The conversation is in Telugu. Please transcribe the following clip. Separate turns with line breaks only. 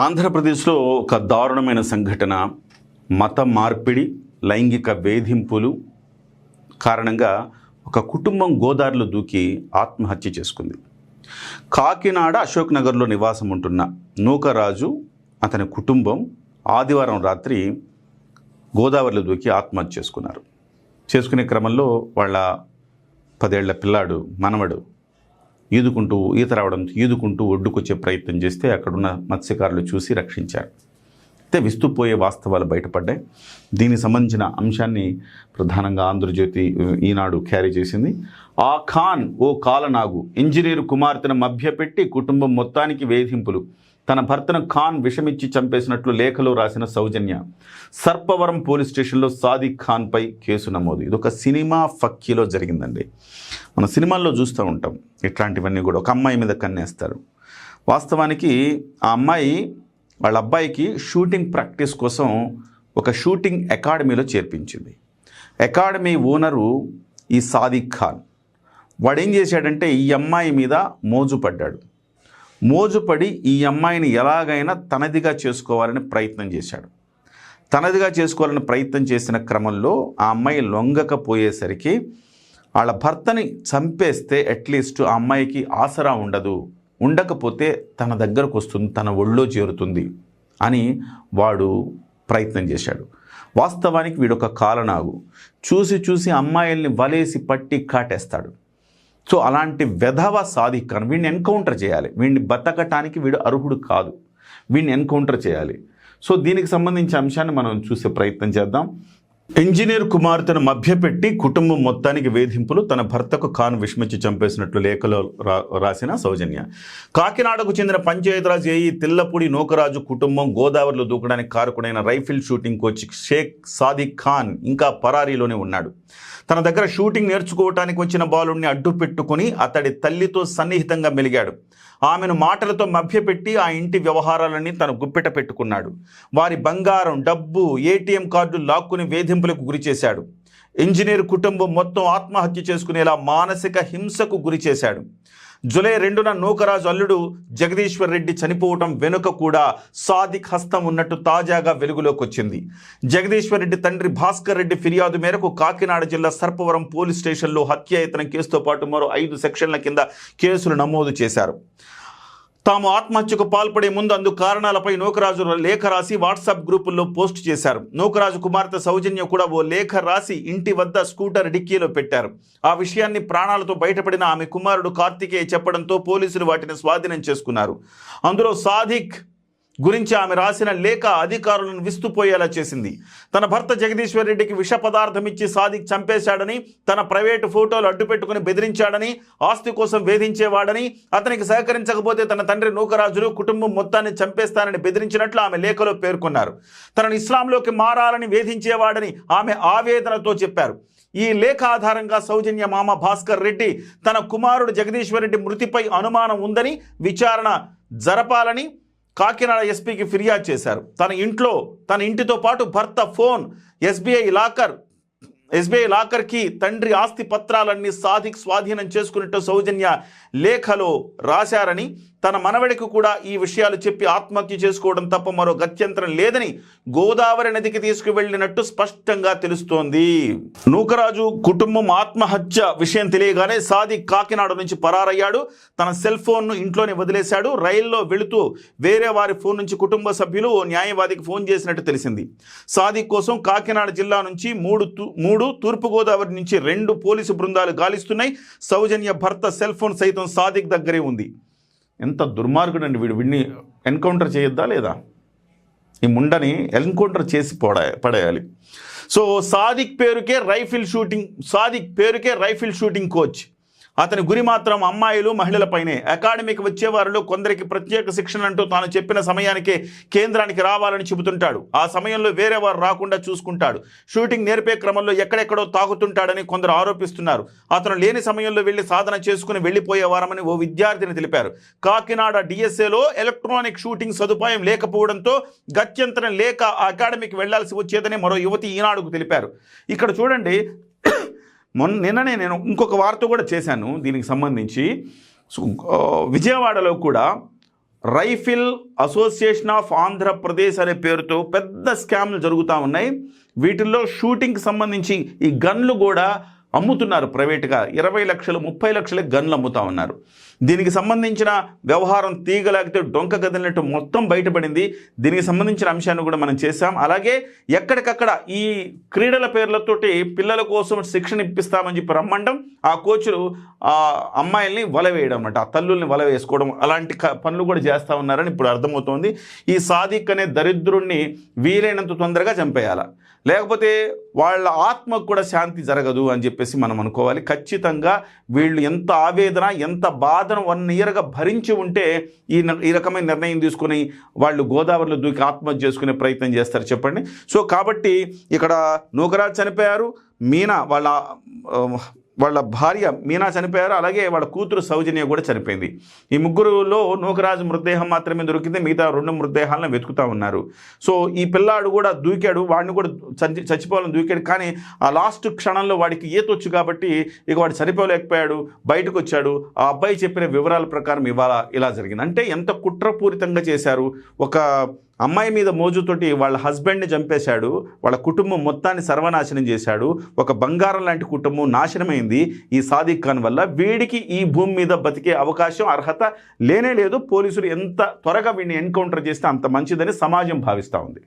ఆంధ్రప్రదేశ్లో ఒక దారుణమైన సంఘటన, మత మార్పిడి, లైంగిక వేధింపులు కారణంగా ఒక కుటుంబం గోదావరిలో దూకి ఆత్మహత్య చేసుకుంది. కాకినాడ అశోక్ నగర్లో నివాసం ఉంటున్న నూకరాజు అతని కుటుంబం ఆదివారం రాత్రి గోదావరిలో దూకి ఆత్మహత్య చేసుకున్నారు. చేసుకునే క్రమంలో వాళ్ళ 10 ఏళ్ల పిల్లాడు మనవడు ఈత రావడంతో ఈదుకుంటూ ఒడ్డుకొచ్చే ప్రయత్నం చేస్తే అక్కడున్న మత్స్యకారులు చూసి రక్షించారు. అయితే విస్తుపోయే వాస్తవాలు బయటపడ్డాయి. దీనికి సంబంధించిన అంశాన్ని ప్రధానంగా ఆంధ్రజ్యోతి, ఈనాడు క్యారీ చేసింది. ఆ ఖాన్ ఓ కాలనాగు, ఇంజనీరు కుమార్తెను మభ్యపెట్టి కుటుంబం మొత్తానికి వేధింపులు, తన భర్తను ఖాన్ విషమిచ్చి చంపేసినట్లు లేఖలో రాసిన సౌజన్య. సర్పవరం పోలీస్ స్టేషన్లో సాదిక్ ఖాన్పై కేసు నమోదు. ఇదొక సినిమా ఫక్కీలో జరిగిందండి. మన సినిమాల్లో చూస్తూ ఉంటాం ఇట్లాంటివన్నీ కూడా. ఒక అమ్మాయి మీద కన్నేస్తారు. వాస్తవానికి ఆ అమ్మాయి వాళ్ళ అబ్బాయికి షూటింగ్ ప్రాక్టీస్ కోసం ఒక షూటింగ్ అకాడమీలో చేర్పించింది. అకాడమీ ఓనరు ఈ సాదిక్ ఖాన్. వాడేం చేశాడంటే ఈ అమ్మాయి మీద మోజుపడి ఈ అమ్మాయిని ఎలాగైనా తనదిగా చేసుకోవాలని ప్రయత్నం చేశాడు. తనదిగా చేసుకోవాలని ప్రయత్నం చేసిన క్రమంలో ఆ అమ్మాయి లొంగకపోయేసరికి వాళ్ళ భర్తని చంపేస్తే అట్లీస్ట్ ఆ అమ్మాయికి ఆసరా ఉండకపోతే తన దగ్గరకు వస్తుంది, తన ఒళ్ళో చేరుతుంది అని వాడు ప్రయత్నం చేశాడు. వాస్తవానికి వీడొక కాలనాగు. చూసి అమ్మాయిల్ని వలేసి పట్టి కాటేస్తాడు. సో అలాంటి వెధవ సాదిక్ ఖాన్, వీడిని ఎన్కౌంటర్ చేయాలి. వీడిని బతకటానికి వీడు అర్హుడు కాదు. వీడిని ఎన్కౌంటర్ చేయాలి. సో దీనికి సంబంధించిన అంశాన్ని మనం చూసే ప్రయత్నం చేద్దాం. ఇంజనీర్ కుమార్తెను మభ్యపెట్టి కుటుంబం మొత్తానికి వేధింపులు, తన భర్తకు ఖాన్ విషమిచ్చి చంపేసినట్లు లేఖలో రాసిన సౌజన్య. కాకినాడకు చెందిన పంచాయతీరాజ్ ఏఈ తిల్లపూడి నూకరాజు కుటుంబం గోదావరిలో దూకడానికి కారకుడైన rifle shooting coach Sheikh Sadiq Khan ఇంకా పరారీలోనే ఉన్నాడు. తన దగ్గర షూటింగ్ నేర్చుకోవటానికి వచ్చిన బాలుడిని అడ్డు పెట్టుకుని అతడి తల్లితో సన్నిహితంగా మెలిగాడు. ఆమెను మాటలతో మభ్యపెట్టి ఆ ఇంటి వ్యవహారాలన్నీ తన గుప్పెట పెట్టుకున్నాడు. వారి బంగారం, డబ్బు, ఏటీఎం కార్డులు లాక్కుని వేధింపులకు గురిచేశాడు. ఇంజనీర్ కుటుంబం మొత్తం ఆత్మహత్య చేసుకునేలా మానసిక హింసకు గురిచేశాడు. జూలై 2న నూకరాజు అల్లుడు జగదీశ్వర్ రెడ్డి చనిపోవటం వెనుక కూడా సాదిక్ హస్తం ఉన్నట్టు తాజాగా వెలుగులోకి వచ్చింది. జగదీశ్వర్ రెడ్డి తండ్రి భాస్కర్ రెడ్డి ఫిర్యాదు మేరకు కాకినాడ జిల్లా సర్పవరం పోలీస్ స్టేషన్లో హత్యాయత్నం కేసుతో పాటు మరో 5 సెక్షన్ల కింద కేసులు నమోదు చేశారు. తాము ఆత్మహత్యకు పాల్పడే ముందు అందుకు కారణాలపై నూకరాజు లేఖ రాసి వాట్సాప్ గ్రూపుల్లో పోస్ట్ చేశారు. నూకరాజు కుమార్తె సౌజన్య కూడా ఓ లేఖ రాసి ఇంటి వద్ద స్కూటర్ డిక్కీలో పెట్టారు. ఆ విషయాన్ని ప్రాణాలతో బయటపడిన ఆమె కుమారుడు కార్తికేయ చెప్పడంతో పోలీసులు వాటిని స్వాధీనం చేసుకున్నారు. అందులో సాదిక్ గురించి ఆమె రాసిన లేఖ అధికారులను విస్తుపోయేలా చేసింది. తన భర్త జగదీశ్వర్ రెడ్డికి విష పదార్థం ఇచ్చి సాదిక్ చంపేశాడని, తన ప్రైవేటు ఫోటోలు అడ్డుపెట్టుకుని బెదిరించాడని, ఆస్తి కోసం వేధించేవాడని, అతనికి సహకరించకపోతే తన తండ్రి నూకరాజును కుటుంబం మొత్తాన్ని చంపేస్తానని బెదిరించినట్లు ఆమె లేఖలో పేర్కొన్నారు. తనను ఇస్లాంలోకి మారాలని వేధించేవాడని ఆమె ఆవేదనతో చెప్పారు. ఈ లేఖ ఆధారంగా సౌజన్య మామ భాస్కర్ రెడ్డి తన కుమారుడు జగదీశ్వర్ రెడ్డి మృతిపై అనుమానం ఉందని విచారణ జరపాలని కాకినాడ ఎస్పీకి ఫిర్యాదు చేశారు. తన ఇంటితో పాటు భర్త ఫోన్, ఎస్బీఐ లాకర్కి తండ్రి ఆస్తి పత్రాలన్నీ సాదిక్ స్వాధీనం చేసుకున్నట్టు సౌజన్య లేఖలో రాశారని, తన మనవడికి కూడా ఈ విషయాలు చెప్పి ఆత్మహత్య చేసుకోవడం తప్ప మరో గత్యంతరం లేదని గోదావరి నదికి తీసుకువెళ్లినట్టు స్పష్టంగా తెలుస్తోంది. నూకరాజు కుటుంబం ఆత్మహత్య విషయం తెలియగానే సాదిక్ కాకినాడ నుంచి పరారయ్యాడు. తన సెల్ ఫోన్ను ఇంట్లోనే వదిలేశాడు. రైల్లో వెళుతూ వేరే వారి ఫోన్ నుంచి కుటుంబ సభ్యులు ఓ న్యాయవాదికి ఫోన్ చేసినట్టు తెలిసింది. సాదిక్ కోసం కాకినాడ జిల్లా నుంచి మూడు, తూర్పుగోదావరి నుంచి 2 పోలీసు బృందాలు గాలిస్తున్నాయి. సౌజన్య భర్త సెల్ ఫోన్ సైతం సాదిక్ దగ్గరే ఉంది. ఎంత దుర్మార్గుడు అండి వీడు. వీడిని ఎన్కౌంటర్ చేయొద్దా లేదా? ఈ ముండని ఎన్కౌంటర్ చేసి పడేయాలి. సో సాదిక్ పేరుకే రైఫిల్ షూటింగ్ కోచ్. అతని గురి మాత్రం అమ్మాయిలు, మహిళలపైనే. అకాడమీకి వచ్చే వారిలో కొందరికి ప్రత్యేక శిక్షణ అంటూ తాను చెప్పిన సమయానికే కేంద్రానికి రావాలని చెబుతుంటాడు. ఆ సమయంలో వేరే వారు రాకుండా చూసుకుంటాడు. షూటింగ్ నేర్పే క్రమంలో ఎక్కడెక్కడో తాగుతుంటాడని కొందరు ఆరోపిస్తున్నారు. అతను లేని సమయంలో వెళ్లి సాధన చేసుకుని వెళ్లిపోయేవారమని ఓ విద్యార్థిని తెలిపారు. కాకినాడ డిఎస్ఏలో ఎలక్ట్రానిక్ షూటింగ్ సదుపాయం లేకపోవడంతో గత్యంతరం లేక అకాడమీకి వెళ్లాల్సి వచ్చేదని మరో యువతి ఈనాడుకు తెలిపారు. ఇక్కడ చూడండి, నిన్ననే నేను ఇంకొక వార్త కూడా చేశాను దీనికి సంబంధించి. విజయవాడలో కూడా రైఫిల్ అసోసియేషన్ ఆఫ్ ఆంధ్రప్రదేశ్ అనే పేరుతో పెద్ద స్కామ్లు జరుగుతూ ఉన్నాయి. వీటిల్లో షూటింగ్కి సంబంధించి ఈ గన్లు కూడా అమ్ముతున్నారు ప్రైవేట్గా. 20 లక్షలు 30 లక్షలకి గన్లు అమ్ముతూ ఉన్నారు. దీనికి సంబంధించిన వ్యవహారం తీగలాగితే డొంక కదిలినట్టు మొత్తం బయటపడింది. దీనికి సంబంధించిన అంశాన్ని కూడా మనం చేశాం. అలాగే ఎక్కడికక్కడ ఈ క్రీడల పేర్లతోటి పిల్లల కోసం శిక్షణ ఇప్పిస్తామని చెప్పి రమ్మండం, ఆ కోచ్లు ఆ అమ్మాయిల్ని వల వేయడం అన్నమాట, ఆ తల్లుల్ని వల వేసుకోవడం, అలాంటి పనులు కూడా చేస్తూ ఉన్నారని ఇప్పుడు అర్థమవుతోంది. ఈ సాదిక్ అనే దరిద్రుణ్ణి వీలైనంత తొందరగా చంపేయాలి, లేకపోతే వాళ్ళ ఆత్మకు కూడా శాంతి జరగదు అని చెప్పేసి మనం అనుకోవాలి. ఖచ్చితంగా వీళ్ళు ఎంత ఆవేదన, ఎంత బాధను 1 ఇయర్గా భరించి ఉంటే ఈ రకమైన నిర్ణయం తీసుకుని వాళ్ళు గోదావరిలో దూకి ఆత్మహత్య చేసుకునే ప్రయత్నం చేస్తారు చెప్పండి. సో కాబట్టి ఇక్కడ నూకరాజ్ చనిపోయారు, మీనా వాళ్ళ భార్య మీనా చనిపోయారు, అలాగే వాళ్ళ కూతురు సౌజన్య కూడా చనిపోయింది. ఈ ముగ్గురులో నూకరాజు మృతదేహం మాత్రమే దొరికింది, మిగతా 2 మృతదేహాలను వెతుకుతూ ఉన్నారు. సో ఈ పిల్లాడు కూడా దూకాడు, వాడిని కూడా చచ్చిపోవాలని దూకాడు. కానీ ఆ లాస్ట్ క్షణంలో వాడికి ఈతొచ్చు కాబట్టి ఇక వాడు చనిపోలేకపోయాడు, బయటకు వచ్చాడు. ఆ అబ్బాయి చెప్పిన వివరాల ప్రకారం ఇవాళ ఇలా జరిగింది. అంటే ఎంత కుట్రపూరితంగా చేశారు. ఒక అమ్మాయి మీద మోజుతోటి వాళ్ళ హస్బెండ్ని చంపేశాడు, వాళ్ళ కుటుంబం మొత్తాన్ని సర్వనాశనం చేశాడు. ఒక బంగారం లాంటి కుటుంబం నాశనమైంది ఈ సాదిక్ ఖాన్ వల్ల. వీడికి ఈ భూమి మీద బతికే అవకాశం, అర్హత లేనే లేదు. పోలీసులు ఎంత త్వరగా వీడిని ఎన్కౌంటర్ చేస్తే అంత మంచిదని సమాజం భావిస్తూ ఉంది.